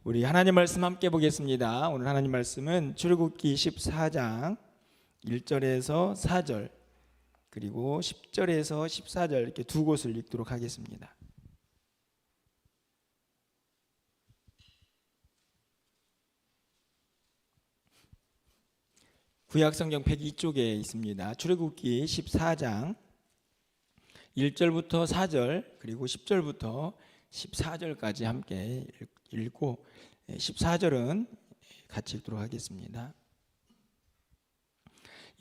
우리 하나님 말씀 함께 보겠습니다. 오늘 하나님 말씀은 출애굽기 14장 1절에서 4절 그리고 10절에서 14절 이렇게 두 곳을 읽도록 하겠습니다. 구약성경 102쪽에 있습니다. 출애굽기 14장 1절부터 4절 그리고 10절부터 14절까지 함께 읽고 14절은 같이 읽도록 하겠습니다.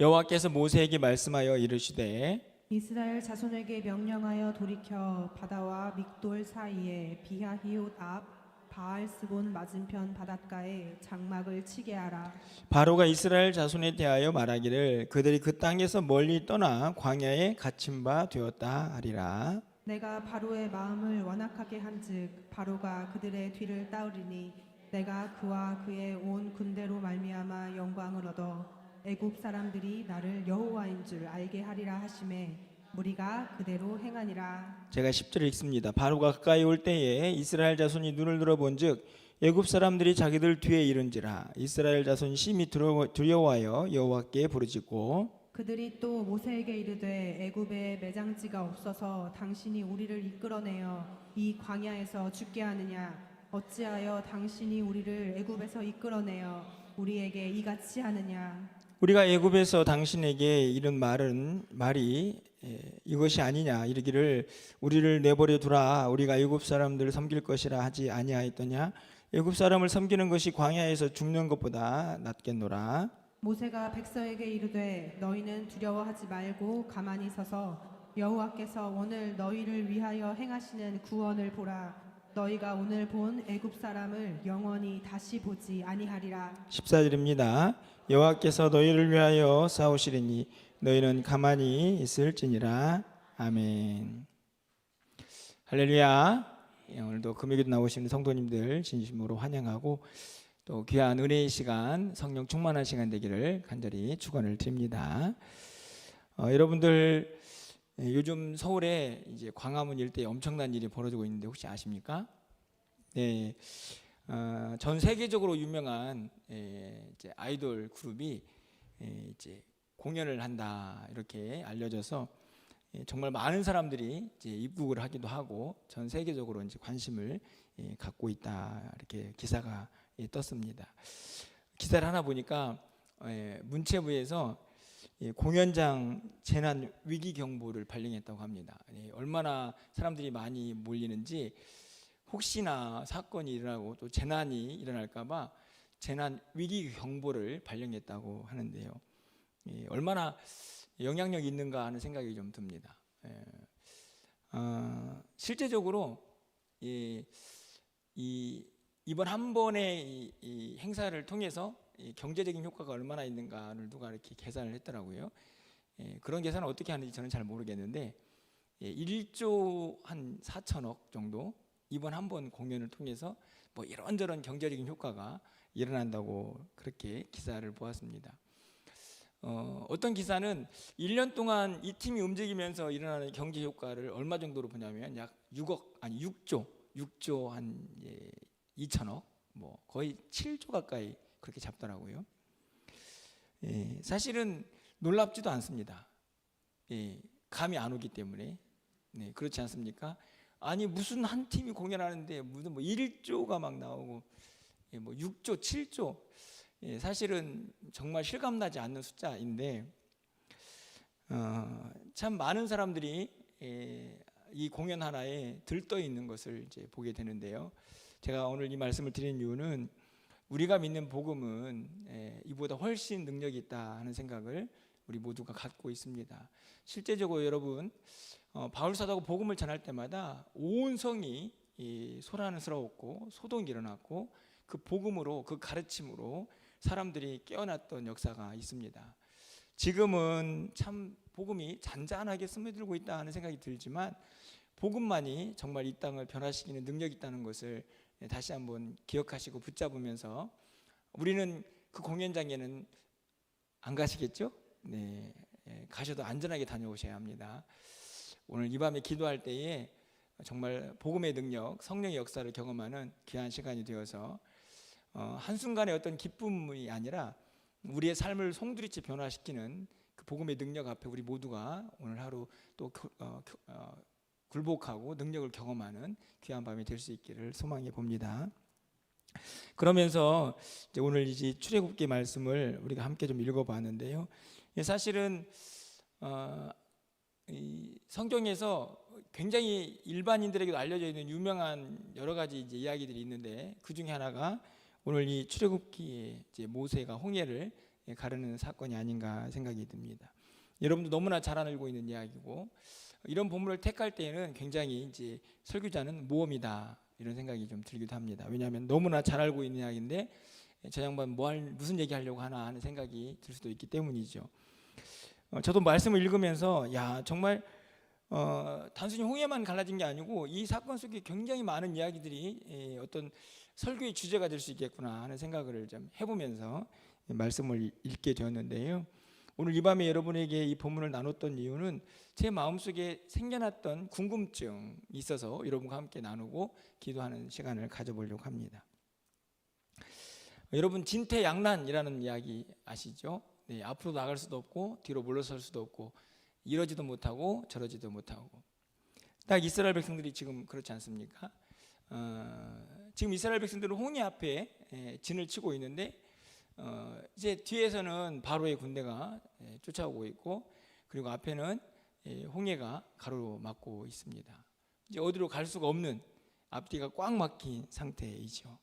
여호와께서 모세에게 말씀하여 이르시되 이스라엘 자손에게 명령하여 돌이켜 바다와 믹돌 사이에 비하히옷 앞 바알스본 맞은편 바닷가에 장막을 치게 하라. 바로가 이스라엘 자손에 대하여 말하기를 그들이 그 땅에서 멀리 떠나 광야에 갇힌 바 되었다 하리라. 내가 바로의 마음을 완악하게 한즉 바로가 그들의 뒤를 따르리니 내가 그와 그의 온 군대로 말미암아 영광을 얻어 애굽 사람들이 나를 여호와인 줄 알게 하리라 하시매 무리가 그대로 행하니라. 제가 10절 읽습니다. 바로가 가까이 올 때에 이스라엘 자손이 눈을 들어본즉 애굽 사람들이 자기들 뒤에 이른지라. 이스라엘 자손이 심히 두려워하여 여호와께 부르짖고 그들이 또 모세에게 이르되 애굽에 매장지가 없어서 당신이 우리를 이끌어내어 이 광야에서 죽게 하느냐. 어찌하여 당신이 우리를 애굽에서 이끌어내어 우리에게 이같이 하느냐. 우리가 애굽에서 당신에게 이른 말이 이것이 아니냐. 이르기를 우리를 내버려 두라. 우리가 애굽 사람들을 섬길 것이라 하지 아니하였더냐. 애굽 사람을 섬기는 것이 광야에서 죽는 것보다 낫겠노라. 모세가 백성에게 이르되 너희는 두려워하지 말고 가만히 서서 여호와께서 오늘 너희를 위하여 행하시는 구원을 보라. 너희가 오늘 본 애굽 사람을 영원히 다시 보지 아니하리라. 14절입니다. 여호와께서 너희를 위하여 싸우시리니 너희는 가만히 있을지니라. 아멘. 할렐루야. 오늘도 금요일 나오시는 성도님들 진심으로 환영하고 또 귀한 은혜의 시간, 성령 충만한 시간 되기를 간절히 축원을 드립니다. 여러분들 요즘 서울에 이제 광화문 일대에 엄청난 일이 벌어지고 있는데 혹시 아십니까? 네, 전 세계적으로 유명한 이제 아이돌 그룹이 이제 공연을 한다 이렇게 알려져서 정말 많은 사람들이 이제 입국을 하기도 하고 전 세계적으로 이제 관심을 갖고 있다 이렇게 기사가 떴습니다. 기사를 하나 보니까 문체부에서 공연장 재난 위기 경보를 발령했다고 합니다. 얼마나 사람들이 많이 몰리는지 혹시나 사건이 일어나고 또 재난이 일어날까봐 재난 위기 경보를 발령했다고 하는데요. 얼마나 영향력이 있는가 하는 생각이 좀 듭니다. 실제적으로 이번 한 번의 이 행사를 통해서 이 경제적인 효과가 얼마나 있는가를 누가 이렇게 계산을 했더라고요. 그런 계산을 어떻게 하는지 저는 잘 모르겠는데 1조 한 4천억 정도 이번 한 번 공연을 통해서 뭐 이런저런 경제적인 효과가 일어난다고 그렇게 기사를 보았습니다. 어떤 기사는 1년 동안 이 팀이 움직이면서 일어나는 경제 효과를 얼마 정도로 보냐면 약 6조 한 2천억, 뭐 거의 7조 가까이 그렇게 잡더라고요. 사실은 놀랍지도 않습니다. 감이 안 오기 때문에. 그렇지 않습니까? 아니 무슨 한 팀이 공연하는데 무슨 뭐 1조가 막 나오고 뭐 6조, 7조 사실은 정말 실감나지 않는 숫자인데 참 많은 사람들이 이 공연 하나에 들떠 있는 것을 이제 보게 되는데요. 제가 오늘 이 말씀을 드린 이유는 우리가 믿는 복음은 이보다 훨씬 능력이 있다 하는 생각을 우리 모두가 갖고 있습니다. 실제적으로 여러분 바울 사도가 복음을 전할 때마다 온 성이 소란스러웠고 소동이 일어났고 그 복음으로 그 가르침으로 사람들이 깨어났던 역사가 있습니다. 지금은 참 복음이 잔잔하게 스며들고 있다 하는 생각이 들지만 복음만이 정말 이 땅을 변화시키는 능력이 있다는 것을 다시 한번 기억하시고 붙잡으면서 우리는 그 공연장에는 안 가시겠죠? 네, 가셔도 안전하게 다녀오셔야 합니다. 오늘 이 밤에 기도할 때에 정말 복음의 능력, 성령의 역사를 경험하는 귀한 시간이 되어서 한순간의 어떤 기쁨이 아니라 우리의 삶을 송두리째 변화시키는 그 복음의 능력 앞에 우리 모두가 오늘 하루 또 굴복하고 능력을 경험하는 귀한 밤이 될 수 있기를 소망해 봅니다. 그러면서 이제 오늘 이제 출애굽기 말씀을 우리가 함께 좀 읽어봤는데요. 사실은 이 성경에서 굉장히 일반인들에게도 알려져 있는 유명한 여러 가지 이제 이야기들이 있는데 그 중에 하나가 오늘 이 출애굽기에 이제 모세가 홍해를 가르는 사건이 아닌가 생각이 듭니다. 여러분도 너무나 잘 알고 있는 이야기고 이런 본문을 택할 때에는 굉장히 이제 설교자는 모험이다 이런 생각이 좀 들기도 합니다. 왜냐하면 너무나 잘 알고 있는 이야기인데 저 양반 무슨 얘기하려고 하나 하는 생각이 들 수도 있기 때문이죠. 저도 말씀을 읽으면서 야 정말 단순히 홍해만 갈라진 게 아니고 이 사건 속에 굉장히 많은 이야기들이 어떤 설교의 주제가 될 수 있겠구나 하는 생각을 좀 해보면서 말씀을 읽게 되었는데요. 오늘 이 밤에 여러분에게 이 본문을 나눴던 이유는 제 마음속에 생겨났던 궁금증이 있어서 여러분과 함께 나누고 기도하는 시간을 가져보려고 합니다. 여러분 진퇴양난이라는 이야기 아시죠? 네, 앞으로 나갈 수도 없고 뒤로 물러설 수도 없고 이러지도 못하고 저러지도 못하고 딱 이스라엘 백성들이 지금 그렇지 않습니까? 지금 이스라엘 백성들은 홍해 앞에 진을 치고 있는데 이제 뒤에서는 바로의 군대가 쫓아오고 있고 그리고 앞에는 홍해가 가로막고 있습니다. 이제 어디로 갈 수가 없는 앞뒤가 꽉 막힌 상태이죠.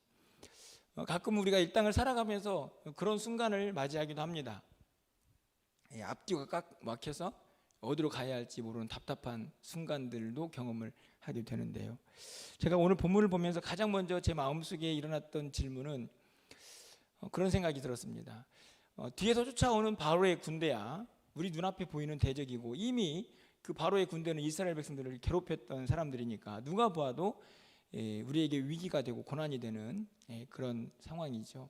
가끔 우리가 이 땅을 살아가면서 그런 순간을 맞이하기도 합니다. 앞뒤가 꽉 막혀서 어디로 가야 할지 모르는 답답한 순간들도 경험을 하게 되는데요. 제가 오늘 본문을 보면서 가장 먼저 제 마음속에 일어났던 질문은 그런 생각이 들었습니다. 뒤에서 쫓아오는 바로의 군대야 우리 눈앞에 보이는 대적이고 이미 그 바로의 군대는 이스라엘 백성들을 괴롭혔던 사람들이니까 누가 보아도 우리에게 위기가 되고 고난이 되는 그런 상황이죠.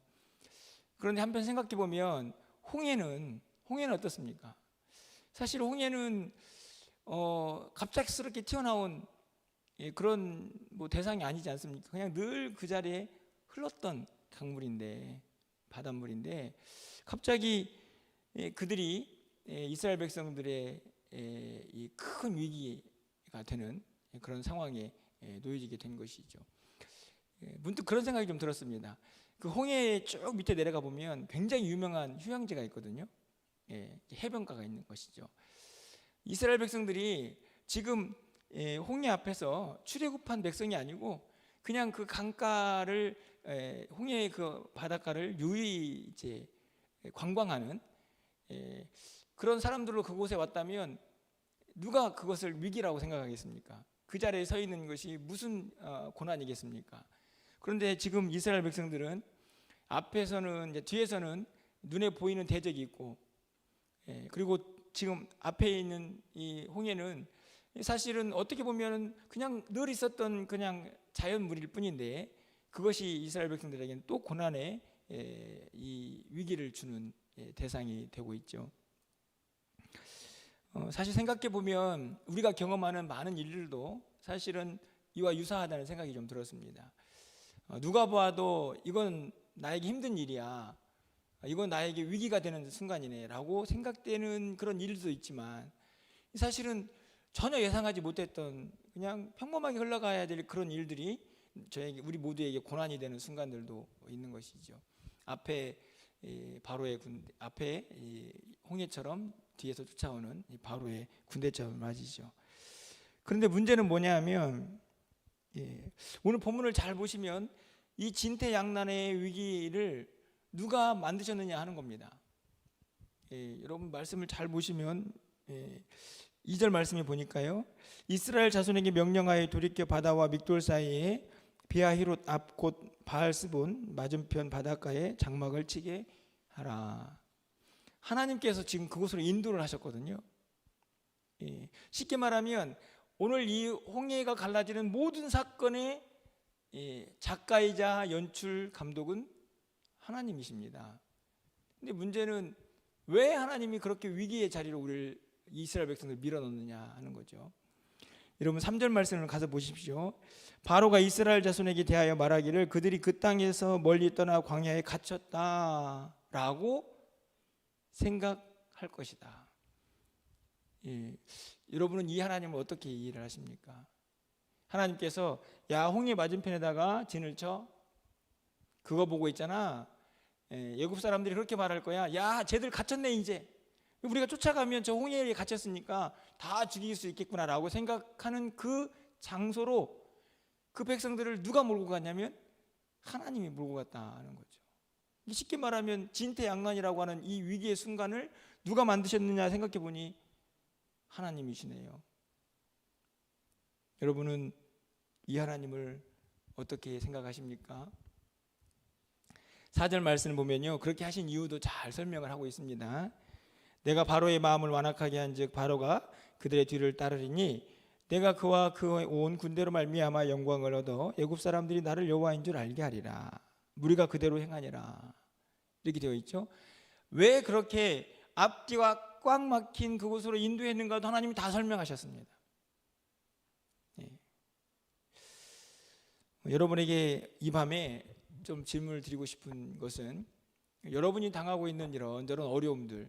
그런데 한편 생각해 보면 홍해는 어떻습니까? 사실 홍해는 갑작스럽게 튀어나온 그런 뭐 대상이 아니지 않습니까? 그냥 늘 그 자리에 흘렀던 강물인데 바닷물인데 갑자기 그들이 이스라엘 백성들의 이 큰 위기가 되는 그런 상황에 놓여지게 된 것이죠. 문득 그런 생각이 좀 들었습니다. 그 홍해 쭉 밑에 내려가 보면 굉장히 유명한 휴양지가 있거든요. 해변가가 있는 것이죠. 이스라엘 백성들이 지금 홍해 앞에서 출애굽한 백성이 아니고 그냥 그 강가를 홍해의 그 바닷가를 유유히 이제 관광하는 그런 사람들로 그곳에 왔다면 누가 그것을 위기라고 생각하겠습니까? 그 자리에 서 있는 것이 무슨 고난이겠습니까? 그런데 지금 이스라엘 백성들은 앞에서는 이제 뒤에서는 눈에 보이는 대적이 있고 그리고 지금 앞에 있는 이 홍해는 사실은 어떻게 보면 그냥 늘 있었던 그냥 자연물일 뿐인데 그것이 이스라엘 백성들에게는 또 고난의 이 위기를 주는 대상이 되고 있죠. 사실 생각해 보면 우리가 경험하는 많은 일들도 사실은 이와 유사하다는 생각이 좀 들었습니다. 누가 봐도 이건 나에게 힘든 일이야, 이건 나에게 위기가 되는 순간이네 라고 생각되는 그런 일도 있지만 사실은 전혀 예상하지 못했던 그냥 평범하게 흘러가야 될 그런 일들이 우리 모두에게 고난이 되는 순간들도 있는 것이죠. 앞에 바로의 군대, 앞에 홍해처럼 뒤에서 쫓아오는 바로의 군대처럼 맞이죠. 그런데 문제는 뭐냐면 오늘 본문을 잘 보시면 이 진퇴양난의 위기를 누가 만드셨느냐 하는 겁니다. 여러분 말씀을 잘 보시면 2절 말씀에 보니까요. 이스라엘 자손에게 명령하여 돌이켜 바다와 믹돌 사이에 비하히롯 앞 곧 바알스본 맞은편 바닷가에 장막을 치게 하라. 하나님께서 지금 그곳으로 인도를 하셨거든요. 쉽게 말하면 오늘 이 홍해가 갈라지는 모든 사건의 작가이자 연출 감독은 하나님이십니다. 근데 문제는 왜 하나님이 그렇게 위기의 자리로 우리를 이스라엘 백성들 밀어넣느냐 하는 거죠. 여러분 3절 말씀을 가서 보십시오. 바로가 이스라엘 자손에게 대하여 말하기를 그들이 그 땅에서 멀리 떠나 광야에 갇혔다라고 생각할 것이다. 예. 여러분은 이 하나님을 어떻게 이해를 하십니까? 하나님께서 야 홍해 맞은편에다가 진을 쳐 그거 보고 있잖아. 애굽 사람들이 그렇게 말할 거야. 야 쟤들 갇혔네 이제. 우리가 쫓아가면 저 홍해에 갇혔으니까 다 죽일 수 있겠구나라고 생각하는 그 장소로 그 백성들을 누가 몰고 갔냐면 하나님이 몰고 갔다는 거죠. 쉽게 말하면 진퇴양난이라고 하는 이 위기의 순간을 누가 만드셨느냐 생각해 보니 하나님이시네요. 여러분은 이 하나님을 어떻게 생각하십니까? 4절 말씀을 보면요, 그렇게 하신 이유도 잘 설명을 하고 있습니다. 내가 바로의 마음을 완악하게 한즉 바로가 그들의 뒤를 따르리니 내가 그와 그의 온 군대로 말미암아 영광을 얻어 애굽 사람들이 나를 여호와인 줄 알게 하리라. 무리가 그대로 행하니라. 이렇게 되어 있죠. 왜 그렇게 앞뒤가 꽉 막힌 그곳으로 인도했는가도 하나님이 다 설명하셨습니다. 여러분에게 이 밤에 좀 질문을 드리고 싶은 것은 여러분이 당하고 있는 이런 어려움들,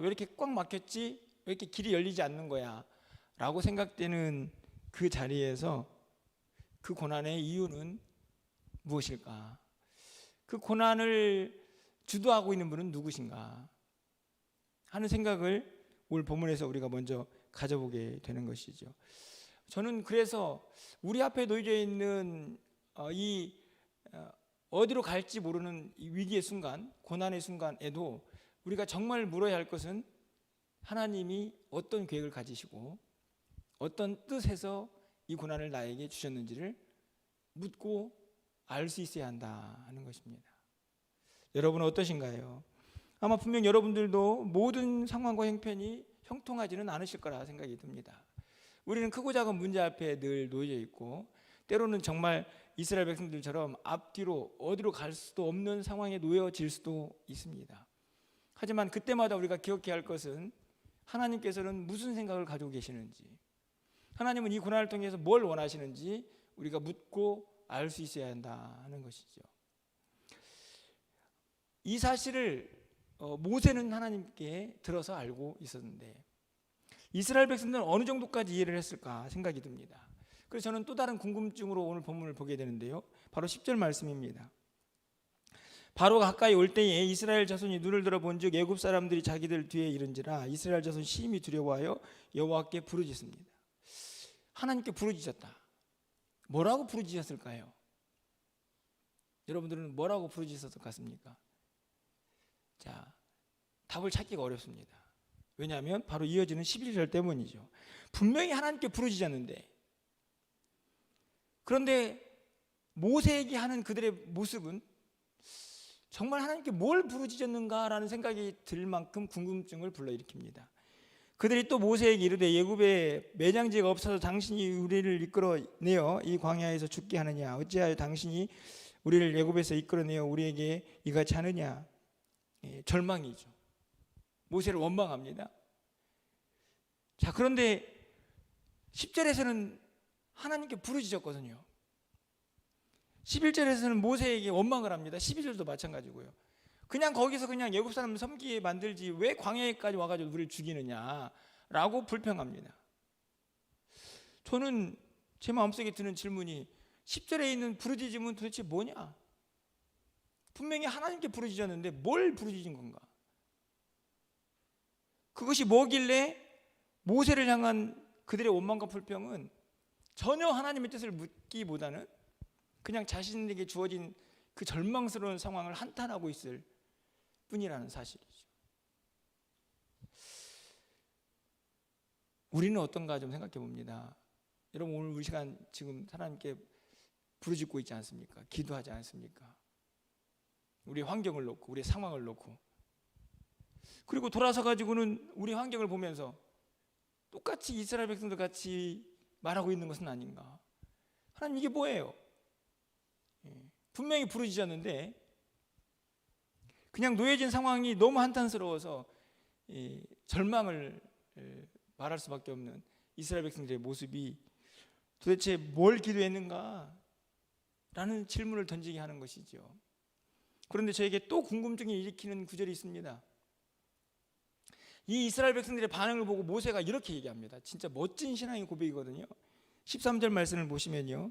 왜 이렇게 꽉 막혔지? 왜 이렇게 길이 열리지 않는 거야? 라고 생각되는 그 자리에서 그 고난의 이유는 무엇일까? 그 고난을 주도하고 있는 분은 누구신가? 하는 생각을 오늘 본문에서 우리가 먼저 가져보게 되는 것이죠. 저는 그래서 우리 앞에 놓여져 있는 어디로 갈지 모르는 이 위기의 순간, 고난의 순간에도 우리가 정말 물어야 할 것은 하나님이 어떤 계획을 가지시고 어떤 뜻에서 이 고난을 나에게 주셨는지를 묻고 알 수 있어야 한다 하는 것입니다. 여러분은 어떠신가요? 아마 분명 여러분들도 모든 상황과 형편이 형통하지는 않으실 거라 생각이 듭니다. 우리는 크고 작은 문제 앞에 늘 놓여 있고 때로는 정말 이스라엘 백성들처럼 앞뒤로 어디로 갈 수도 없는 상황에 놓여질 수도 있습니다. 하지만 그때마다 우리가 기억해야 할 것은 하나님께서는 무슨 생각을 가지고 계시는지, 하나님은 이 고난을 통해서 뭘 원하시는지 우리가 묻고 알 수 있어야 한다 하는 것이죠. 이 사실을 모세는 하나님께 들어서 알고 있었는데 이스라엘 백성들은 어느 정도까지 이해를 했을까 생각이 듭니다. 그래서 저는 또 다른 궁금증으로 오늘 본문을 보게 되는데요, 바로 10절 말씀입니다. 바로가 가까이 올 때에 이스라엘 자손이 눈을 들어 본즉 애굽 사람들이 자기들 뒤에 이른지라 이스라엘 자손 심히 두려워하여 여호와께 부르짖습니다. 하나님께 부르짖었다. 뭐라고 부르짖었을까요? 여러분들은 뭐라고 부르짖었을 것 같습니까? 자, 답을 찾기가 어렵습니다. 왜냐하면 바로 이어지는 11절 때문이죠. 분명히 하나님께 부르짖었는데, 그런데 모세에게 하는 그들의 모습은 정말 하나님께 뭘 부르짖었는가라는 생각이 들 만큼 궁금증을 불러일으킵니다. 그들이 또 모세에게 이르되 애굽에 매장지가 없어서 당신이 우리를 이끌어내어 이 광야에서 죽게 하느냐? 어찌하여 당신이 우리를 애굽에서 이끌어내어 우리에게 이같이 하느냐? 절망이죠. 모세를 원망합니다. 자, 그런데 10절에서는 하나님께 부르짖었거든요. 11절에서는 모세에게 원망을 합니다. 12절도 마찬가지고요. 그냥 거기서 그냥 애굽 사람을 섬기게 만들지 왜 광야에까지 와가지고 우리를 죽이느냐라고 불평합니다. 저는 제 마음속에 드는 질문이 10절에 있는 부르짖음은 도대체 뭐냐? 분명히 하나님께 부르짖었는데 뭘 부르짖은 건가? 그것이 뭐길래 모세를 향한 그들의 원망과 불평은 전혀 하나님의 뜻을 묻기보다는 그냥 자신에게 주어진 그 절망스러운 상황을 한탄하고 있을 뿐이라는 사실이죠. 우리는 어떤가 좀 생각해 봅니다. 여러분, 오늘 우리 시간 지금 하나님께 부르짖고 있지 않습니까? 기도하지 않습니까? 우리 환경을 놓고, 우리 상황을 놓고, 그리고 돌아서 가지고는 우리 환경을 보면서 똑같이 이스라엘 백성들 같이 말하고 있는 것은 아닌가? 하나님, 이게 뭐예요? 분명히 부르짖었는데 그냥 놓여진 상황이 너무 한탄스러워서 절망을 말할 수밖에 없는 이스라엘 백성들의 모습이 도대체 뭘 기도했는가? 라는 질문을 던지게 하는 것이죠. 그런데 저에게 또 궁금증을 일으키는 구절이 있습니다. 이 이스라엘 백성들의 반응을 보고 모세가 이렇게 얘기합니다. 진짜 멋진 신앙의 고백이거든요. 13절 말씀을 보시면요,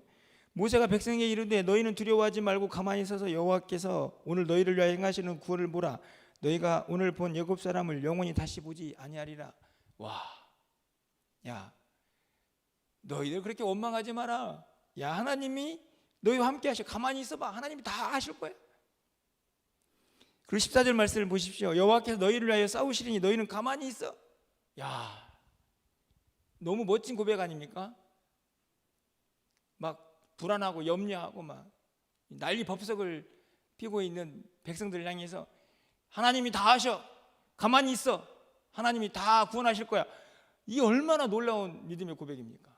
모세가 백성에게 이르되 너희는 두려워하지 말고 가만히 서서 여호와께서 오늘 너희를 위하여 행하시는 구원을 보라. 너희가 오늘 본 애굽 사람을 영원히 다시 보지 아니하리라. 와, 야, 너희들 그렇게 원망하지 마라. 야, 하나님이 너희와 함께 하셔. 가만히 있어봐. 하나님이 다 하실 거야. 그리고 14절 말씀을 보십시오. 여호와께서 너희를 위하여 싸우시리니 너희는 가만히 있어. 야, 너무 멋진 고백 아닙니까? 막 불안하고 염려하고 막 난리 법석을 피고 있는 백성들을 향해서 하나님이 다 하셔. 가만히 있어. 하나님이 다 구원하실 거야. 이 얼마나 놀라운 믿음의 고백입니까?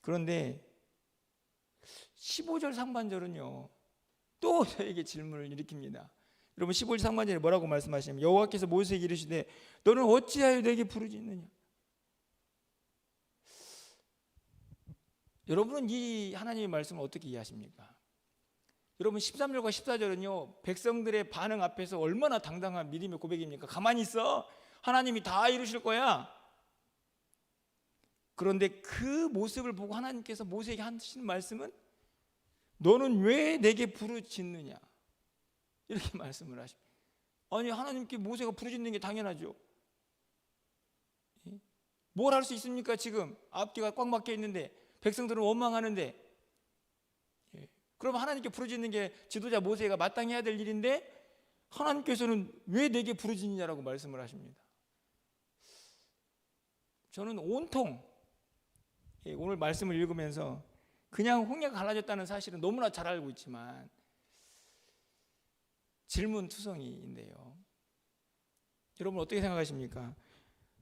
그런데 15절 상반절은요, 또 저에게 질문을 일으킵니다. 여러분 15절 상반절에 뭐라고 말씀하시냐면 여호와께서 모세에게 이르시되 너는 어찌하여 내게 부르짖느냐. 여러분은 이 하나님의 말씀을 어떻게 이해하십니까? 여러분 13절과 14절은요 백성들의 반응 앞에서 얼마나 당당한 믿음의 고백입니까? 가만히 있어. 하나님이 다 이루실 거야. 그런데 그 모습을 보고 하나님께서 모세에게 하시는 말씀은 너는 왜 내게 부르짖느냐, 이렇게 말씀을 하십니다. 아니, 하나님께 모세가 부르짖는 게 당연하죠. 뭘 할 수 있습니까? 지금 앞뒤가 꽉 막혀 있는데 백성들은 원망하는데, 그럼 하나님께 부르짖는 게 지도자 모세가 마땅히 해야 될 일인데 하나님께서는 왜 내게 부르짖느냐라고 말씀을 하십니다. 저는 온통 오늘 말씀을 읽으면서 그냥 홍해가 갈라졌다는 사실은 너무나 잘 알고 있지만 질문투성이인데요, 여러분 어떻게 생각하십니까?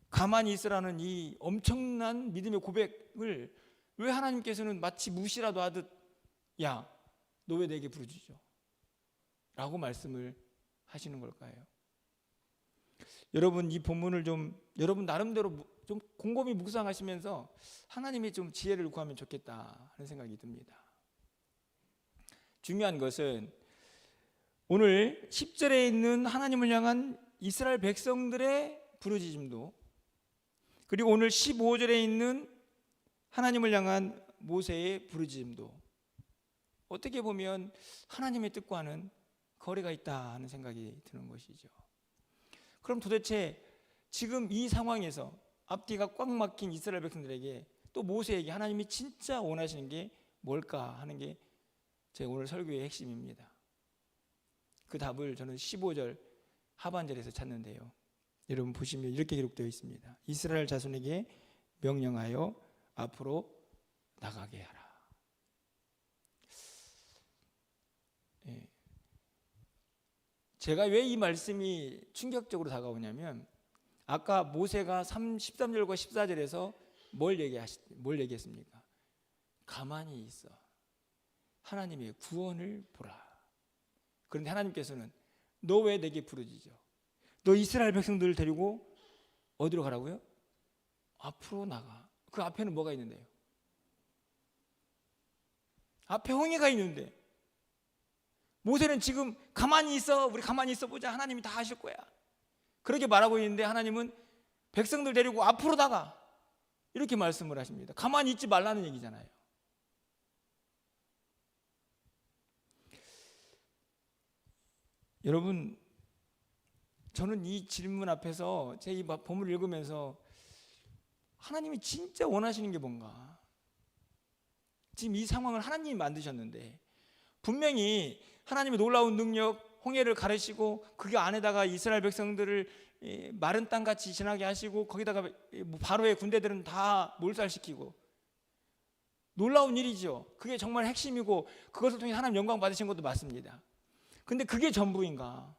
가만히 있으라는 이 엄청난 믿음의 고백을 왜 하나님께서는 마치 무시라도 하듯 야, 너 왜 내게 부르짖어? 라고 말씀을 하시는 걸까요? 여러분 이 본문을 좀 여러분 나름대로 좀 곰곰이 묵상하시면서 하나님의 좀 지혜를 구하면 좋겠다 하는 생각이 듭니다. 중요한 것은 오늘 10절에 있는 하나님을 향한 이스라엘 백성들의 부르짖음도, 그리고 오늘 15절에 있는 하나님을 향한 모세의 부르짖음도 어떻게 보면 하나님의 뜻과는 거리가 있다 하는 생각이 드는 것이죠. 그럼 도대체 지금 이 상황에서 앞뒤가 꽉 막힌 이스라엘 백성들에게 또 모세에게 하나님이 진짜 원하시는 게 뭘까 하는 게 제 오늘 설교의 핵심입니다. 그 답을 저는 15절 하반절에서 찾는데요, 여러분 보시면 이렇게 기록되어 있습니다. 이스라엘 자손에게 명령하여 앞으로 나가게 하라. 제가 왜 이 말씀이 충격적으로 다가오냐면 아까 모세가 13절과 14절에서 뭘 얘기했습니까? 가만히 있어. 하나님의 구원을 보라. 그런데 하나님께서는 너 왜 내게 부르짖어? 너 이스라엘 백성들을 데리고 어디로 가라고요? 앞으로 나가. 그 앞에는 뭐가 있는데요? 앞에 홍해가 있는데 모세는 지금 가만히 있어, 우리 가만히 있어 보자, 하나님이 다 하실 거야, 그렇게 말하고 있는데 하나님은 백성들 데리고 앞으로 나가, 이렇게 말씀을 하십니다. 가만히 있지 말라는 얘기잖아요. 여러분 저는 이 질문 앞에서 제 이 본문을 읽으면서 하나님이 진짜 원하시는 게 뭔가, 지금 이 상황을 하나님이 만드셨는데 분명히 하나님의 놀라운 능력, 홍해를 가르시고 그 안에다가 이스라엘 백성들을 마른 땅같이 지나게 하시고 거기다가 바로의 군대들은 다 몰살시키고 놀라운 일이죠. 그게 정말 핵심이고 그것을 통해 하나님 영광 받으신 것도 맞습니다. 근데 그게 전부인가?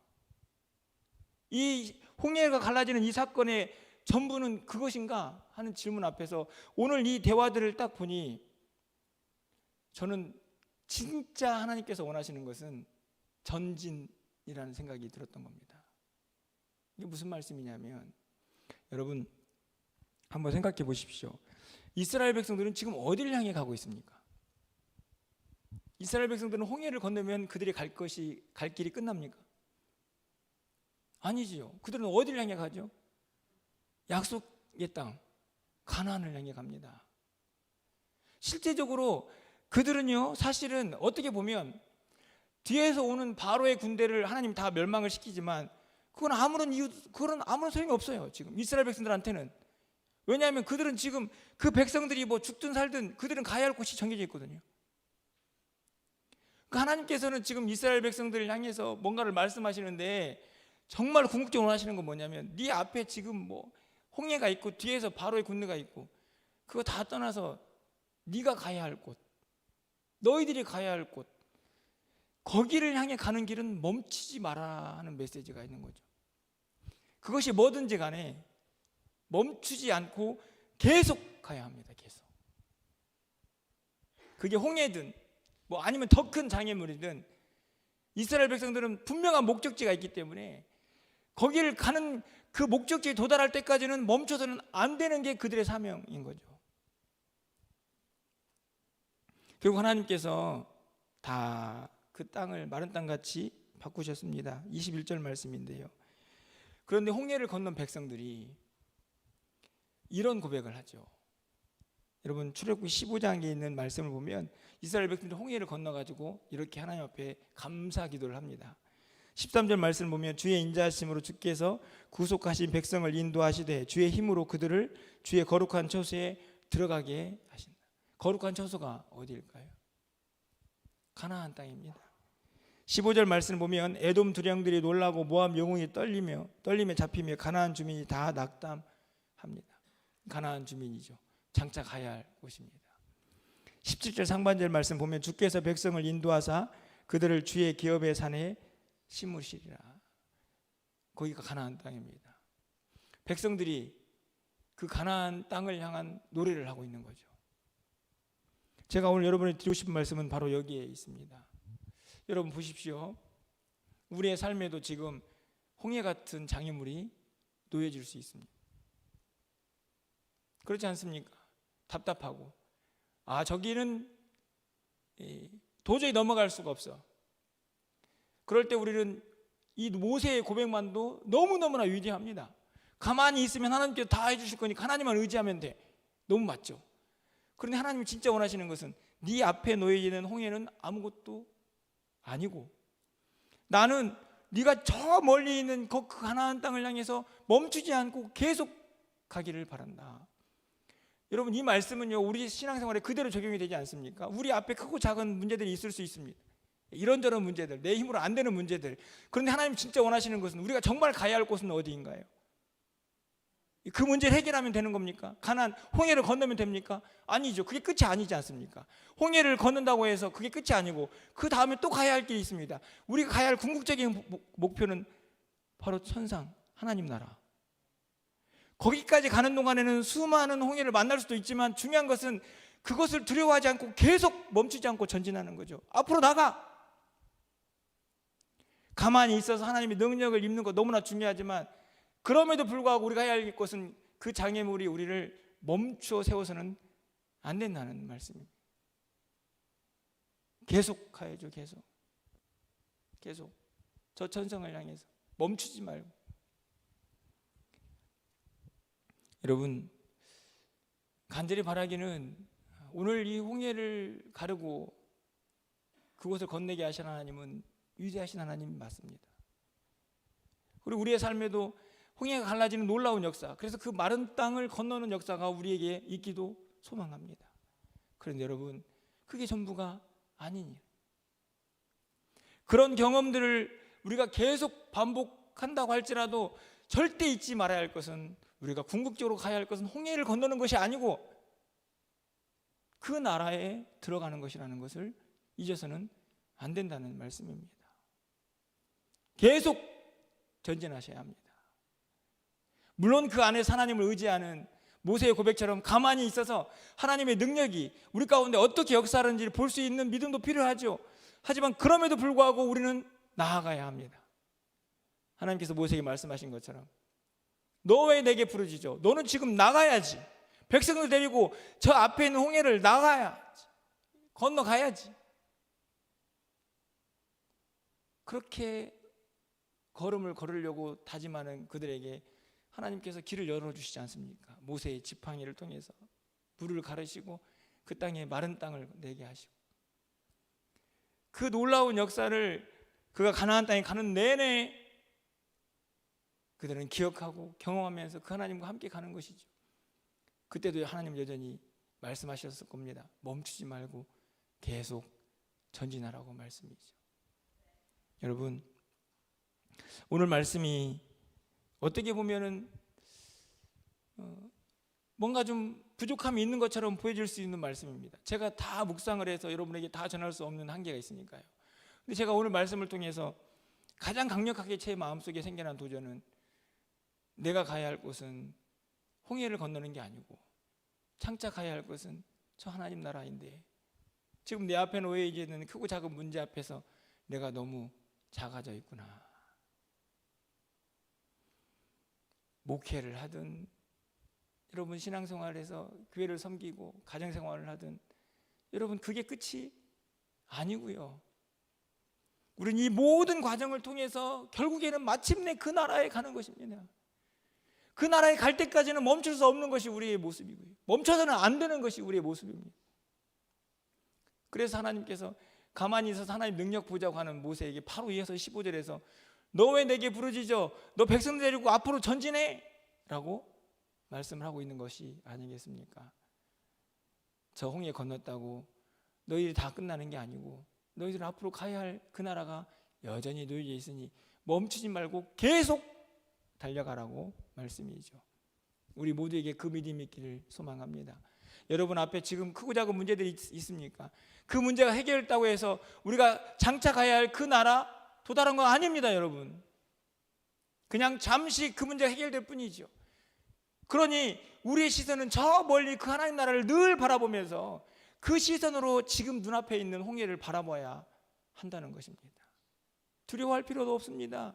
이 홍해가 갈라지는 이 사건의 전부는 그것인가 하는 질문 앞에서 오늘 이 대화들을 딱 보니 저는 진짜 하나님께서 원하시는 것은 전진이라는 생각이 들었던 겁니다. 이게 무슨 말씀이냐면, 여러분 한번 생각해 보십시오. 이스라엘 백성들은 지금 어디를 향해 가고 있습니까? 이스라엘 백성들은 홍해를 건너면 그들이 갈 길이 끝납니까? 아니지요. 그들은 어디를 향해 가죠? 약속의 땅, 가나안을 향해 갑니다. 실제적으로 그들은요, 사실은 어떻게 보면 뒤에서 오는 바로의 군대를 하나님 다 멸망을 시키지만 그건 아무런 소용이 없어요. 지금 이스라엘 백성들한테는. 왜냐하면 그들은 지금 그 백성들이 뭐 죽든 살든 그들은 가야 할 곳이 정해져 있거든요. 하나님께서는 지금 이스라엘 백성들을 향해서 뭔가를 말씀하시는데 정말 궁극적으로 하시는 건 뭐냐면 네 앞에 지금 뭐 홍해가 있고 뒤에서 바로의 군대가 있고 그거 다 떠나서 네가 가야 할 곳, 너희들이 가야 할 곳, 거기를 향해 가는 길은 멈추지 마라 하는 메시지가 있는 거죠. 그것이 뭐든지 간에 멈추지 않고 계속 가야 합니다. 계속. 그게 홍해든 뭐 아니면 더 큰 장애물이든 이스라엘 백성들은 분명한 목적지가 있기 때문에 거기를 가는 그 목적지에 도달할 때까지는 멈춰서는 안 되는 게 그들의 사명인 거죠. 결국 하나님께서 다 그 땅을 마른 땅같이 바꾸셨습니다. 21절 말씀인데요. 그런데 홍해를 건넌 백성들이 이런 고백을 하죠. 여러분 출애굽기 15장에 있는 말씀을 보면 이스라엘 백성들이 홍해를 건너가지고 이렇게 하나님 앞에 감사 기도를 합니다. 13절 말씀을 보면 주의 인자하심으로 주께서 구속하신 백성을 인도하시되 주의 힘으로 그들을 주의 거룩한 처소에 들어가게 하신다. 거룩한 처소가 어디일까요? 가나안 땅입니다. 15절 말씀을 보면 에돔 두령들이 놀라고 모압 영웅이 떨림에 잡히며 가나안 주민이 다 낙담합니다. 가나안 주민이죠. 장차 가야 할 곳입니다. 17절 상반절 말씀 보면 주께서 백성을 인도하사 그들을 주의 기업의 산에 심으시리라. 거기가 가나안 땅입니다. 백성들이 그 가나안 땅을 향한 노래를 하고 있는 거죠. 제가 오늘 여러분에게 드리고 싶은 말씀은 바로 여기에 있습니다. 여러분 보십시오. 우리의 삶에도 지금 홍해 같은 장애물이 놓여질 수 있습니다. 그렇지 않습니까? 답답하고 저기는 도저히 넘어갈 수가 없어. 그럴 때 우리는 이 모세의 고백만도 너무너무나 위대합니다. 가만히 있으면 하나님께서 다 해주실 거니까 하나님만 의지하면 돼. 너무 맞죠? 그런데 하나님이 진짜 원하시는 것은 네 앞에 놓여있는 홍해는 아무것도 아니고 나는 네가 저 멀리 있는 그 가나안 땅을 향해서 멈추지 않고 계속 가기를 바란다. 여러분 이 말씀은요 우리 신앙생활에 그대로 적용이 되지 않습니까? 우리 앞에 크고 작은 문제들이 있을 수 있습니다. 이런저런 문제들, 내 힘으로 안 되는 문제들. 그런데 하나님 진짜 원하시는 것은 우리가 정말 가야 할 곳은 어디인가요? 그 문제를 해결하면 되는 겁니까? 가나안 홍해를 건너면 됩니까? 아니죠. 그게 끝이 아니지 않습니까? 홍해를 건넌다고 해서 그게 끝이 아니고 그 다음에 또 가야 할 길이 있습니다. 우리가 가야 할 궁극적인 목표는 바로 천상 하나님 나라. 거기까지 가는 동안에는 수많은 홍해를 만날 수도 있지만 중요한 것은 그것을 두려워하지 않고 계속 멈추지 않고 전진하는 거죠. 앞으로 나가. 가만히 있어서 하나님의 능력을 입는 것 너무나 중요하지만 그럼에도 불구하고 우리가 해야 할 것은 그 장애물이 우리를 멈추어 세워서는 안 된다는 말씀입니다. 계속 가야죠. 계속 저 천성을 향해서 멈추지 말고. 여러분 간절히 바라기는 오늘 이 홍해를 가르고 그곳을 건너게 하신 하나님은 위대하신 하나님이 맞습니다. 그리고 우리의 삶에도 홍해가 갈라지는 놀라운 역사, 그래서 그 마른 땅을 건너는 역사가 우리에게 있기도 소망합니다. 그런데 여러분 그게 전부가 아니니 그런 경험들을 우리가 계속 반복한다고 할지라도 절대 잊지 말아야 할 것은 우리가 궁극적으로 가야 할 것은 홍해를 건너는 것이 아니고 그 나라에 들어가는 것이라는 것을 잊어서는 안 된다는 말씀입니다. 계속 전진하셔야 합니다. 물론 그 안에서 하나님을 의지하는 모세의 고백처럼 가만히 있어서 하나님의 능력이 우리 가운데 어떻게 역사하는지를 볼 수 있는 믿음도 필요하죠. 하지만 그럼에도 불구하고 우리는 나아가야 합니다. 하나님께서 모세에게 말씀하신 것처럼 너 왜 내게 부르짖어? 너는 지금 나가야지. 백성을 데리고 저 앞에 있는 홍해를 나가야지. 건너가야지. 그렇게 걸음을 걸으려고 다짐하는 그들에게 하나님께서 길을 열어주시지 않습니까? 모세의 지팡이를 통해서 물을 가르시고 그 땅에 마른 땅을 내게 하시고, 그 놀라운 역사를 그가 가나안 땅에 가는 내내 그들은 기억하고 경험하면서 그 하나님과 함께 가는 것이죠. 그때도 하나님 여전히 말씀하셨을 겁니다. 멈추지 말고 계속 전진하라고 말씀이죠. 여러분, 오늘 말씀이 어떻게 보면은 뭔가 좀 부족함이 있는 것처럼 보여질 수 있는 말씀입니다. 제가 다 묵상을 해서 여러분에게 다 전할 수 없는 한계가 있으니까요. 근데 제가 오늘 말씀을 통해서 가장 강력하게 제 마음속에 생겨난 도전은, 내가 가야 할 곳은 홍해를 건너는 게 아니고 장차 가야 할 곳은 저 하나님 나라인데, 지금 내 앞에 놓여 있는 크고 작은 문제 앞에서 내가 너무 작아져 있구나. 목회를 하든, 여러분 신앙생활에서 교회를 섬기고 가정생활을 하든, 여러분 그게 끝이 아니고요. 우리는 이 모든 과정을 통해서 결국에는 마침내 그 나라에 가는 것입니다. 그 나라에 갈 때까지는 멈출 수 없는 것이 우리의 모습이고요. 멈춰서는 안 되는 것이 우리의 모습입니다. 그래서 하나님께서 가만히 있어서 하나님 능력 보자고 하는 모세에게 바로 이어서 15절에서 너 왜 내게 부르짖어? 너 백성 데리고 앞으로 전진해! 라고 말씀을 하고 있는 것이 아니겠습니까? 저 홍해 건넜다고 너희들이 다 끝나는 게 아니고, 너희들 앞으로 가야 할 그 나라가 여전히 놓여져 있으니 멈추지 말고 계속 달려가라고 말씀이죠. 우리 모두에게 그 믿음이 있기를 소망합니다. 여러분 앞에 지금 크고 작은 문제들이 있습니까? 그 문제가 해결됐다고 해서 우리가 장차 가야 할 그 나라 도달한 건 아닙니다, 여러분. 그냥 잠시 그 문제가 해결될 뿐이죠. 그러니 우리의 시선은 저 멀리 그 하나님 나라를 늘 바라보면서 그 시선으로 지금 눈앞에 있는 홍해를 바라봐야 한다는 것입니다. 두려워할 필요도 없습니다.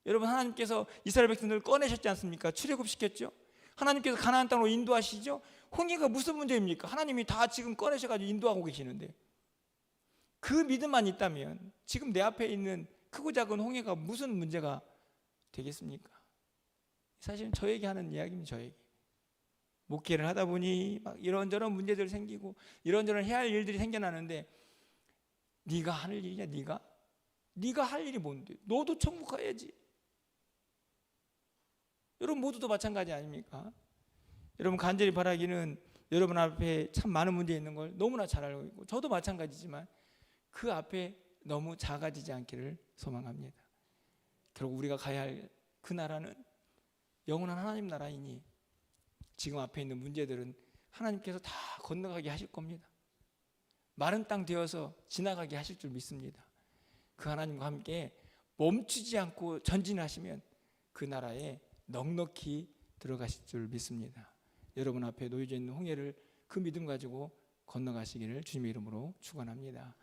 여러분, 하나님께서 이스라엘 백성들을 꺼내셨지 않습니까? 출애굽시켰죠. 하나님께서 가나안 땅으로 인도하시죠. 홍해가 무슨 문제입니까? 하나님이 다 지금 꺼내셔가지고 인도하고 계시는데, 그 믿음만 있다면 지금 내 앞에 있는 크고 작은 홍해가 무슨 문제가 되겠습니까? 사실은 저에게 하는 이야기입니다. 저에게 목회를 하다 보니 막 이런저런 문제들 생기고 이런저런 해야 할 일들이 생겨나는데, 네가 하는 일이냐? 네가 할 일이 뭔데? 너도 천국 가야지. 여러분 모두도 마찬가지 아닙니까? 여러분 간절히 바라기는 여러분 앞에 참 많은 문제 있는 걸 너무나 잘 알고 있고, 저도 마찬가지지만 그 앞에 너무 작아지지 않기를 소망합니다. 결국 우리가 가야 할 그 나라는 영원한 하나님 나라이니 지금 앞에 있는 문제들은 하나님께서 다 건너가게 하실 겁니다. 마른 땅 되어서 지나가게 하실 줄 믿습니다. 그 하나님과 함께 멈추지 않고 전진하시면 그 나라에 넉넉히 들어가실 줄 믿습니다. 여러분 앞에 놓여져 있는 홍해를 그 믿음 가지고 건너가시기를 주님의 이름으로 축원합니다.